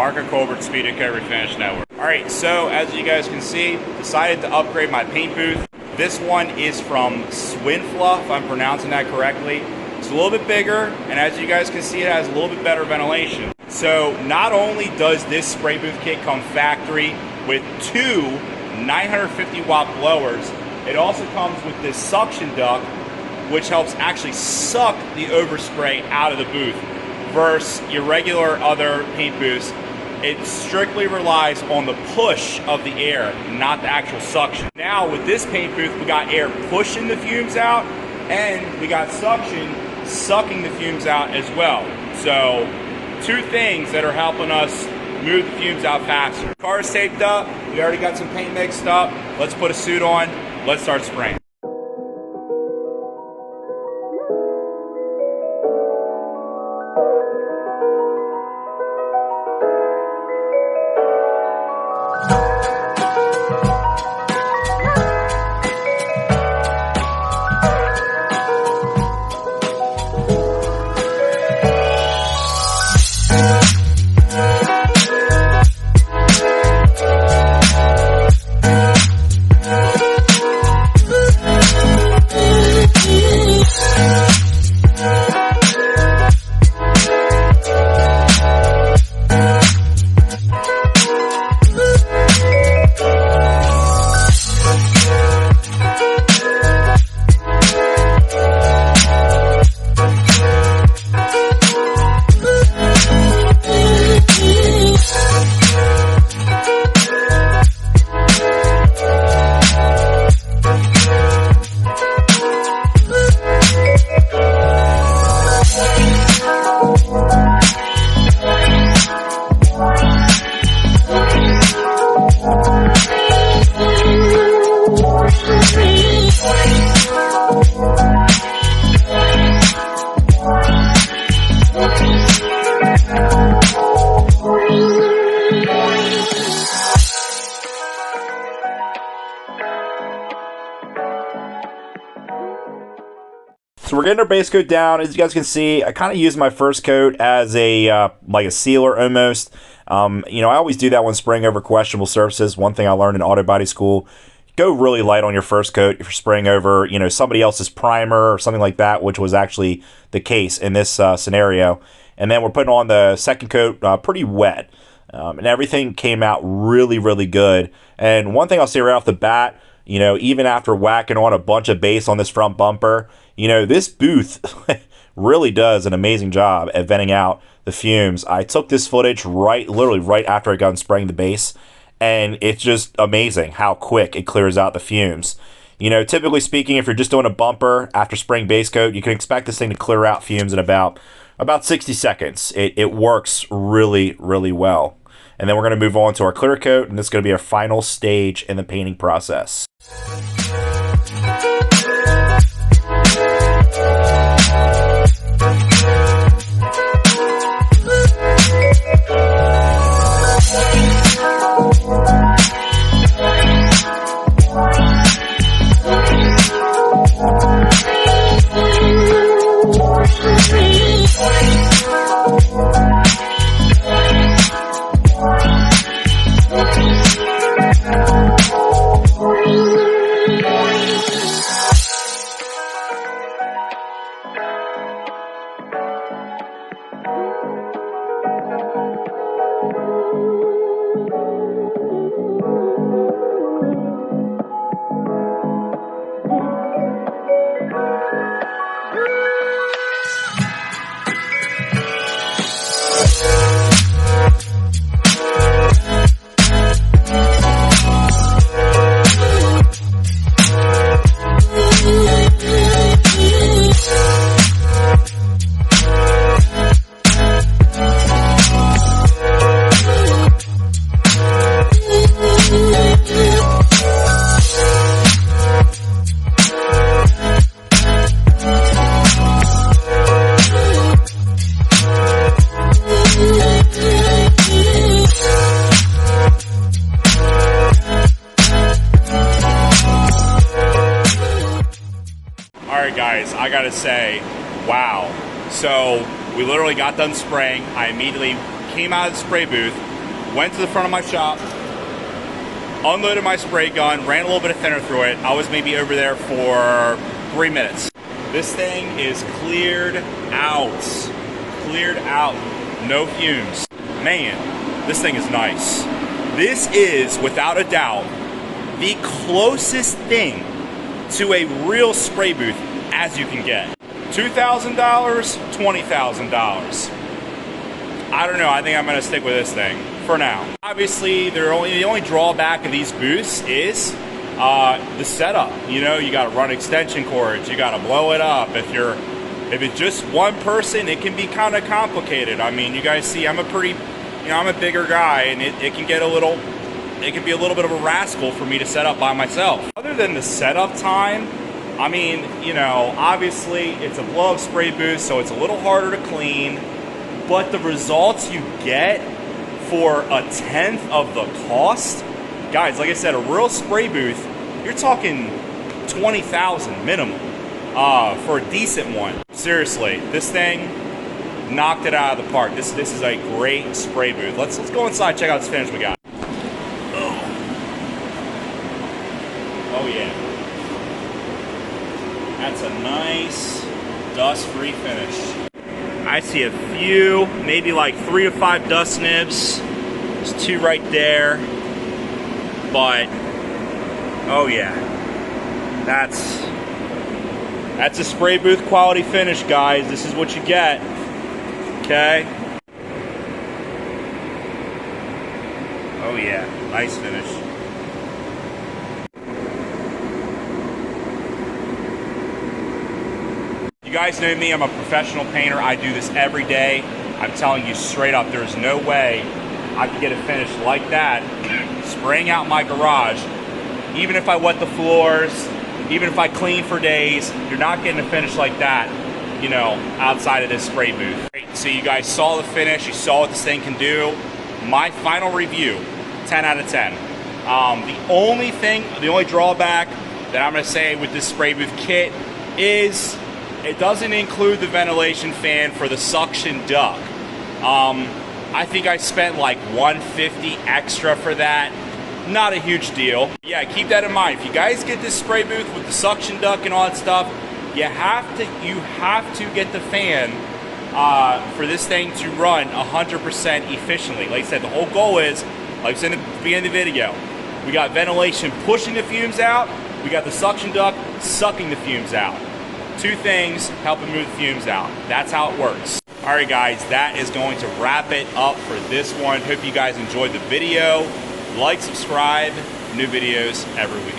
Marco Colbert Speed Eco Refinish Network. Alright, so as you guys can see, decided to upgrade my paint booth. This one is from Swinfla, if I'm pronouncing that correctly. It's a little bit bigger, and as you guys can see, it has a little bit better ventilation. So not only does this spray booth kit come factory with two 950 watt blowers, it also comes with this suction duct, which helps actually suck the overspray out of the booth. Versus your regular other paint booths, it strictly relies on the push of the air, not the actual suction. Now with this paint booth, we got air pushing the fumes out, and we got suction sucking the fumes out as well. So two things that are helping us move the fumes out faster. Car's taped up, we already got some paint mixed up. Let's put a suit on, let's start spraying. So we're getting our base coat down. As you guys can see, I kind of use my first coat as a like a sealer almost. You know, I always do that when spraying over questionable surfaces. One thing I learned in auto body school: go really light on your first coat if you're spraying over, you know, somebody else's primer or something like that, which was actually the case in this scenario. And then we're putting on the second coat pretty wet, and everything came out really, really good. And one thing I'll say right off the bat, you know, even after whacking on a bunch of base on this front bumper, you know, this booth really does an amazing job at venting out the fumes. I took this footage literally right after I got done spraying the base, and it's just amazing how quick it clears out the fumes. You know, typically speaking, if you're just doing a bumper after spraying base coat, you can expect this thing to clear out fumes in about 60 seconds. It works really, really well. And then we're going to move on to our clear coat, and this is going to be our final stage in the painting process. Guys, I gotta say, wow. So we literally got done spraying. I immediately came out of the spray booth, went to the front of my shop, unloaded my spray gun, ran a little bit of thinner through it. I was maybe over there for 3 minutes. This thing is cleared out. Cleared out. No fumes. Man, this thing is nice. This is, without a doubt, the closest thing to a real spray booth as you can get. $2,000, $20,000. I don't know, I think I'm gonna stick with this thing for now. Obviously, the only drawback of these booths is the setup. You know, you gotta run extension cords, you gotta blow it up. If it's just one person, it can be kind of complicated. I mean, you guys see, I'm a bigger guy, and it can get it can be a little bit of a rascal for me to set up by myself. Other than the setup time, I mean, you know, obviously it's a blow-up spray booth, so it's a little harder to clean, but the results you get for 1/10 of the cost, guys, like I said, a real spray booth, you're talking $20,000 minimum for a decent one. Seriously, this thing knocked it out of the park. This is a great spray booth. Let's go inside, check out this finish we got. Oh yeah. That's a nice dust-free finish. I see a few, maybe like 3 to 5 dust nibs. There's 2 right there. But, oh yeah. That's a spray booth quality finish, guys. This is what you get. Okay? Oh yeah, nice finish. You guys know me, I'm a professional painter. I do this every day. I'm telling you straight up, there's no way I could get a finish like that spraying out my garage. Even if I wet the floors, even if I clean for days, you're not getting a finish like that, you know, outside of this spray booth. So you guys saw the finish, you saw what this thing can do. My final review, 10 out of 10. The only drawback that I'm gonna say with this spray booth kit is it doesn't include the ventilation fan for the suction duct. I think I spent like $150 extra for that. Not a huge deal. Yeah, keep that in mind. If you guys get this spray booth with the suction duct and all that stuff, you have to get the fan for this thing to run 100% efficiently. Like I said, the whole goal is, like I said at the beginning of the video, we got ventilation pushing the fumes out, we got the suction duct sucking the fumes out. 2 things helping move the fumes out. That's how it works. All right, guys, that is going to wrap it up for this one. Hope you guys enjoyed the video. Like, subscribe, new videos every week.